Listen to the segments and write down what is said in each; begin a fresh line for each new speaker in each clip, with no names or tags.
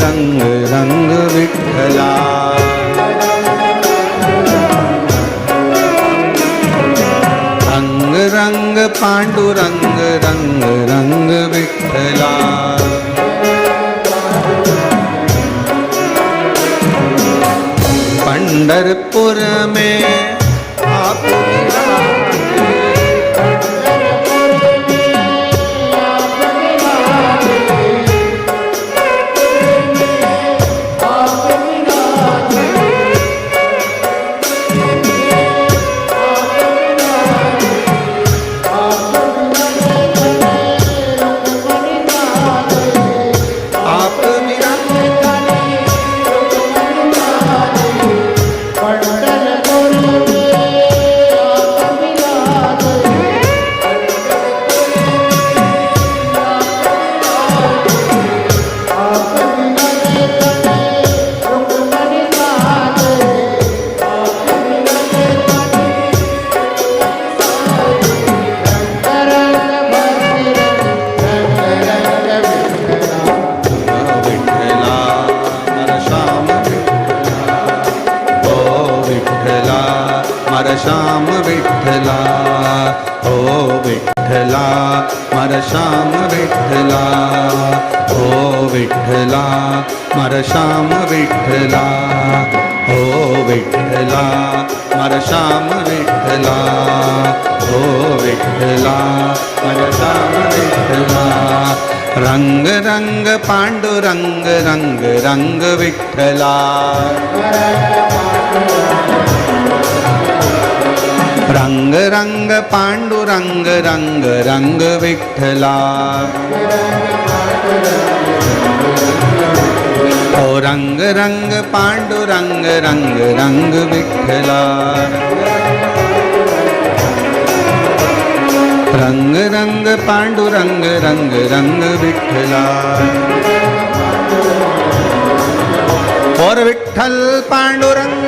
रंग रंग विठ्ठला। रंग रंग पांडुरंग रंग रंग विठ्ठला। पंढरपुर में आप श्याम विठ्ठला, ओ विठ्ठला मर श्याम विठ्ठला, ओ विठ्ठला मर श्याम विठ्ठला, ओ विठ्ठला मर श्याम विठ्ठला, ओ विठ्ठला मर श्याम विठ्ठला। रंग रंग पांडुरंग रंग रंग विठ्ठला। रंग रंग पांडुरंग रंग रंग विठ्ठला। ओ रंग रंग पांडुरंग रंग रंग विठ्ठला। रंग रंग पांडुरंग रंग रंग विठ्ठला। और विठ्ठल पांडुरंग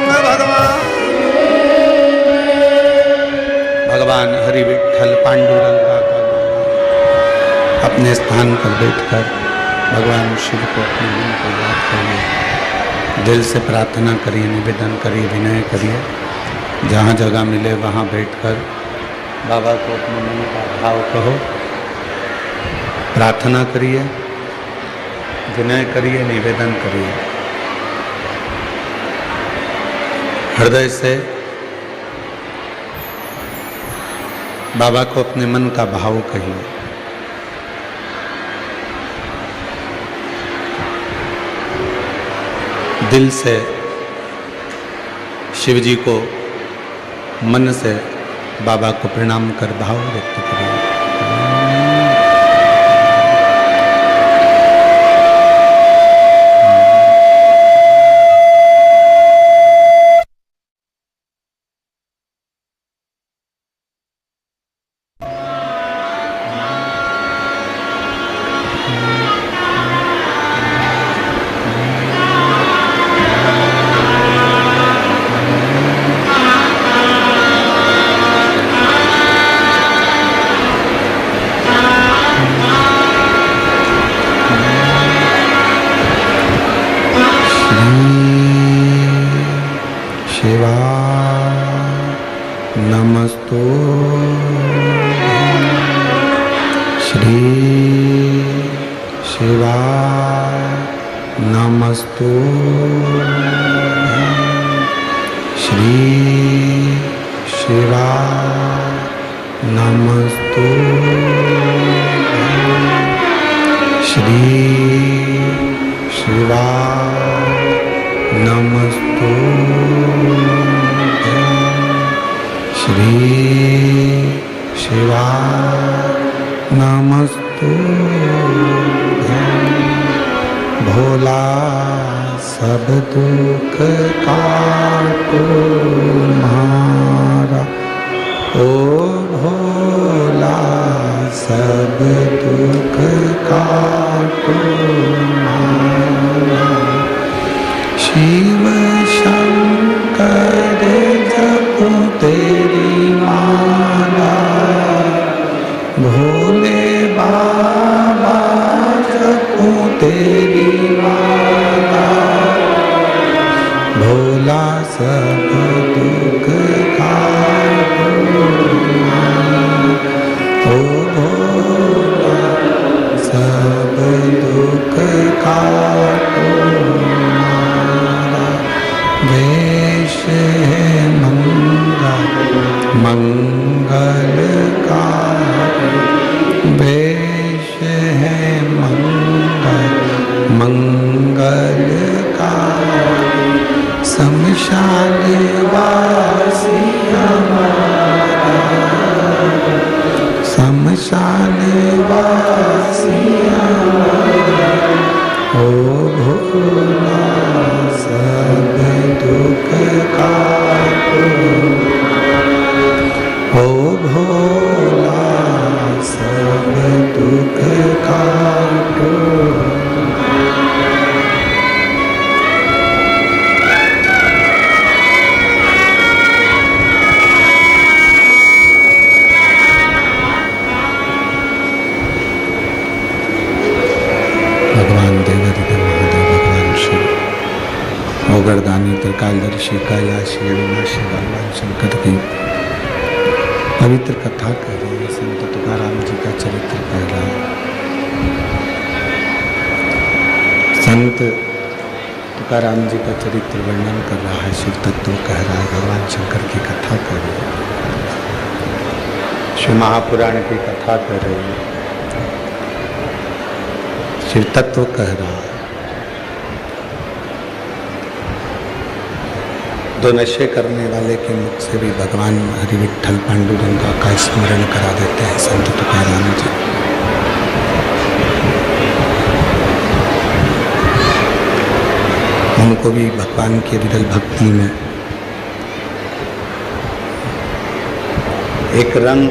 भगवान हरि विठ्ठल पांडुरंगा का अपने स्थान पर बैठकर भगवान शिव को अपने मन को याद करिए, दिल से प्रार्थना करिए, निवेदन करिए, विनय करिए। जहाँ जगह मिले वहाँ बैठकर बाबा को अपने मन का भाव कहो, प्रार्थना करिए, विनय करिए, निवेदन करिए। हृदय से बाबा को अपने मन का भाव कहिए। दिल से शिव जी को मन से बाबा को प्रणाम कर भाव व्यक्त करिए। नमस्तु श्री शिवाय नमस्तु श्री शिवाय नमस्तु श्री शिवाय नमस्तु श्री शिवाय नमस्तु भोला सब दुख काटो मारा, ओ भोला सब दुख काटो मारा। शिव शंकर जपो तेरी माला, भोले बाबा जपो तेरी माला। सब दुख काटो ओ भोला सब दुख काटो वेश है मंगल का वेश है मंगल का शमशान वासी हमारा शमशान वासी हमारा ओ भोला सब दुख काटो ओ भोला सब दुख काटो। भगवान देवाधिदेव महादेव भगवान शिव ओगरदानी त्रिकालदर्शी कैलाशी अविनाशी भगवान शंकर की पवित्र कथा कह रही है। संत तुकाराम जी का चरित्र कह रहा है। संत तुकाराम जी का चरित्र वर्णन कर रहा है, शिव तत्व कह रहा है, भगवान शंकर की कथा कर रही है, शिव महापुराण की कथा कर रही है, शिव तत्व कह रहा है। दो नशे करने वाले के मुख से भी भगवान हरि विठ्ठल पांडुरंगा का स्मरण करा देते हैं संत तुकाराम जी। उनको भी भगवान की विरल भक्ति में एक रंग,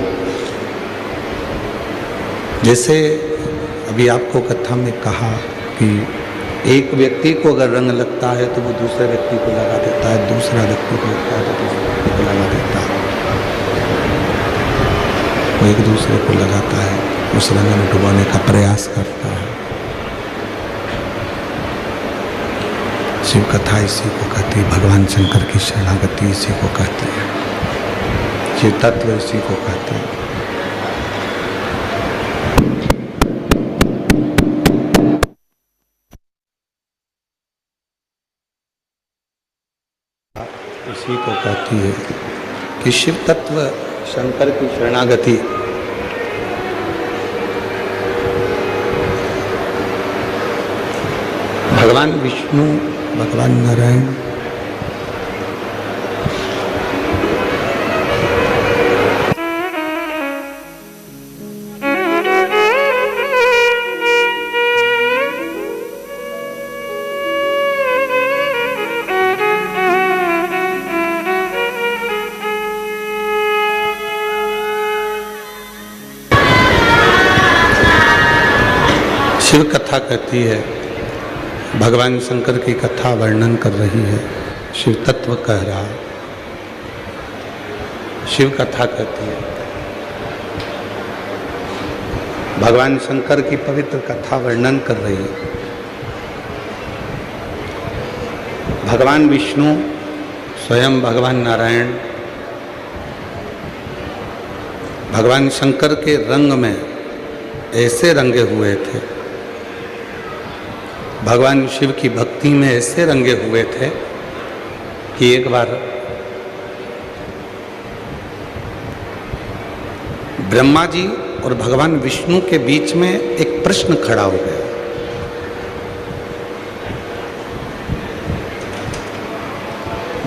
जैसे अभी आपको कथा में कहा कि एक व्यक्ति को अगर रंग लगता है तो वो दूसरे व्यक्ति को लगा देता है, दूसरा व्यक्ति को लगता है तो दूसरे व्यक्ति को लगा देता है, वो एक दूसरे को लगाता है, उस रंग में डुबाने का प्रयास करता है। शिव कथा इसी को कहती है, भगवान शंकर की शरणागति इसी को कहती है, शिव तत्व इसी को कहते हैं। इसी को कहती है कि शिव तत्व शंकर की शरणागति भगवान विष्णु, भगवान नारायण, शिव कथा कहती है, भगवान शंकर की कथा वर्णन कर रही है, शिव तत्व कह रहा है, शिव कथा कहती है, भगवान शंकर की पवित्र कथा वर्णन कर रही है। भगवान विष्णु स्वयं भगवान नारायण भगवान शंकर के रंग में ऐसे रंगे हुए थे, भगवान शिव की भक्ति में ऐसे रंगे हुए थे कि एक बार ब्रह्मा जी और भगवान विष्णु के बीच में एक प्रश्न खड़ा हो गया।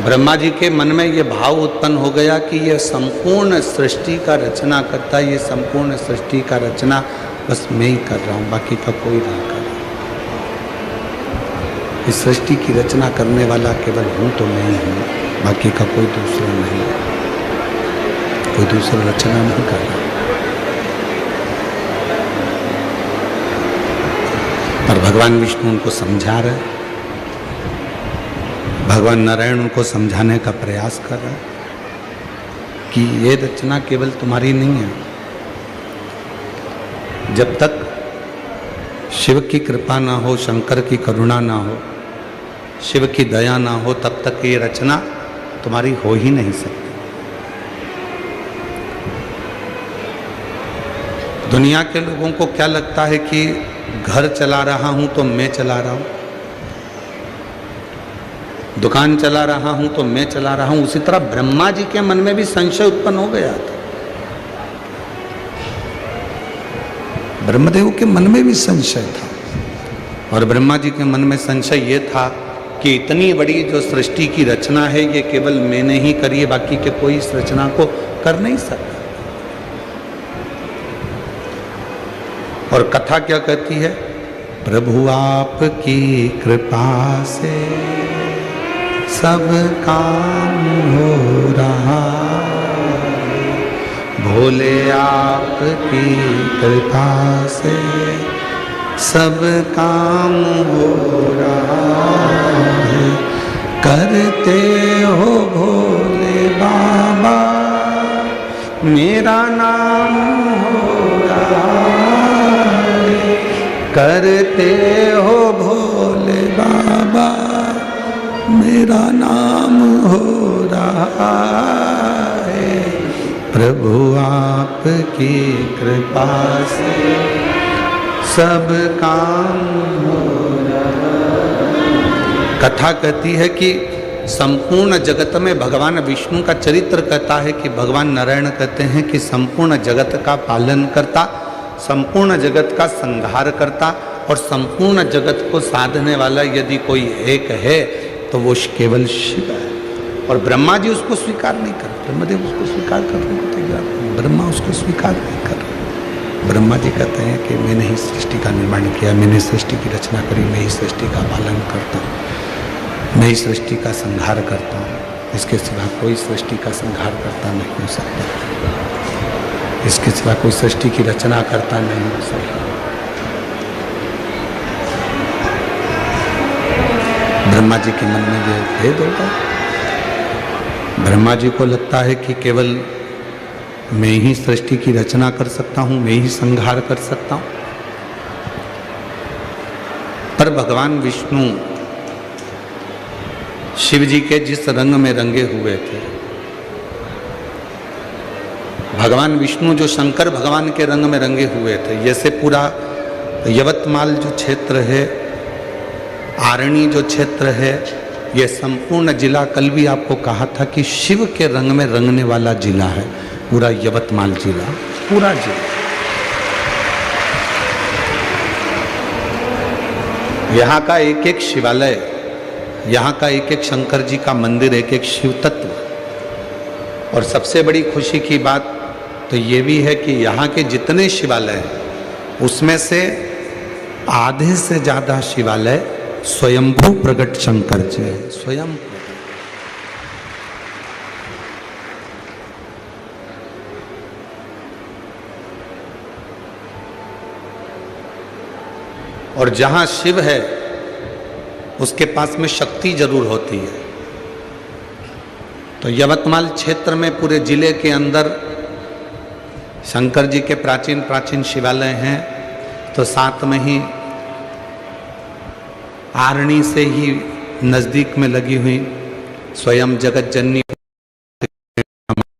ब्रह्मा जी के मन में ये भाव उत्पन्न हो गया कि ये संपूर्ण सृष्टि का रचना करता है, ये संपूर्ण सृष्टि का रचना बस मैं ही कर रहा हूँ, बाकी का कोई नहीं कर रहा। इस सृष्टि की रचना करने वाला केवल हूँ तो मैं ही हूँ, बाकी का कोई दूसरा नहीं, कोई दूसरा रचना नहीं कर रहा। पर भगवान विष्णु उनको समझा रहे, भगवान नारायण उनको समझाने का प्रयास कर रहे कि ये रचना केवल तुम्हारी नहीं है, जब तक शिव की कृपा ना हो, शंकर की करुणा ना हो, शिव की दया ना हो, तब तक ये रचना तुम्हारी हो ही नहीं सकती। दुनिया के लोगों को क्या लगता है कि घर चला रहा हूं तो मैं चला रहा हूं, दुकान चला रहा हूं तो मैं चला रहा हूं। उसी तरह ब्रह्मा जी के मन में भी संशय उत्पन्न हो गया था। ब्रह्मदेव के मन में भी संशय था, और ब्रह्मा जी के मन में संशय ये था कि इतनी बड़ी जो सृष्टि की रचना है ये केवल मैंने ही करी है, बाकी के कोई इस रचना को कर नहीं सकता। और कथा क्या कहती है? प्रभु आपकी कृपा से सब काम हो रहा, भोले आपकी कृपा से सब काम हो रहा है। करते हो भोले बाबा मेरा नाम हो रहा है, करते हो भोले बाबा मेरा नाम हो रहा है। प्रभु आपकी कृपा से सब काम हो रहा है। कथा कहती है कि संपूर्ण जगत में भगवान विष्णु का चरित्र कहता है कि भगवान नारायण कहते हैं कि संपूर्ण जगत का पालन करता, संपूर्ण जगत का संहार करता और संपूर्ण जगत को साधने वाला यदि कोई एक है तो वो केवल शिव है। और ब्रह्मा जी उसको स्वीकार नहीं कर रहे, ब्रह्मदेव उसको स्वीकार करने को तैयार नहीं, ब्रह्मा उसको स्वीकार नहीं कर रहे। ब्रह्मा जी कहते हैं कि मैंने ही सृष्टि का निर्माण किया, मैंने सृष्टि की रचना करी, मैं ही सृष्टि का पालन करता हूँ, मैं ही सृष्टि का संहार करता हूँ, इसके सिवा कोई सृष्टि का संहार करता नहीं हो सकता, इसके सिवा कोई सृष्टि की रचना करता नहीं हो सकता। ब्रह्मा जी के मन में ये भेद होगा। ब्रह्मा जी को लगता है कि केवल मैं ही सृष्टि की रचना कर सकता हूं, मैं ही संहार कर सकता हूं। पर भगवान विष्णु शिव जी के जिस रंग में रंगे हुए थे, भगवान विष्णु जो शंकर भगवान के रंग में रंगे हुए थे, जैसे पूरा यवतमाल जो क्षेत्र है, आरणी जो क्षेत्र है, ये संपूर्ण जिला, कल भी आपको कहा था कि शिव के रंग में रंगने वाला जिला है पूरा यवतमाल जिला, पूरा जिला। यहाँ का एक एक शिवालय, यहाँ का एक एक शंकर जी का मंदिर, एक एक शिव तत्व। और सबसे बड़ी खुशी की बात तो ये भी है कि यहाँ के जितने शिवालय हैं उसमें से आधे से ज़्यादा शिवालय स्वयंभू प्रकट शंकर जी है, स्वयं। और जहां शिव है उसके पास में शक्ति जरूर होती है। तो यवतमाल क्षेत्र में पूरे जिले के अंदर शंकर जी के प्राचीन प्राचीन शिवालय हैं, तो साथ में ही आरणी से ही नजदीक में लगी हुई स्वयं जगत जननी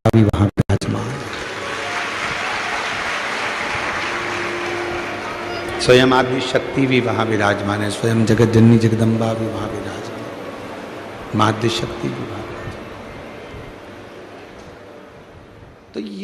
भी वहां विराजमान, स्वयं आदि शक्ति भी वहां विराजमान है, स्वयं जगत जननी जगदम्बा भी वहां विराजमान, माध्य शक्ति भी वहां। तो ये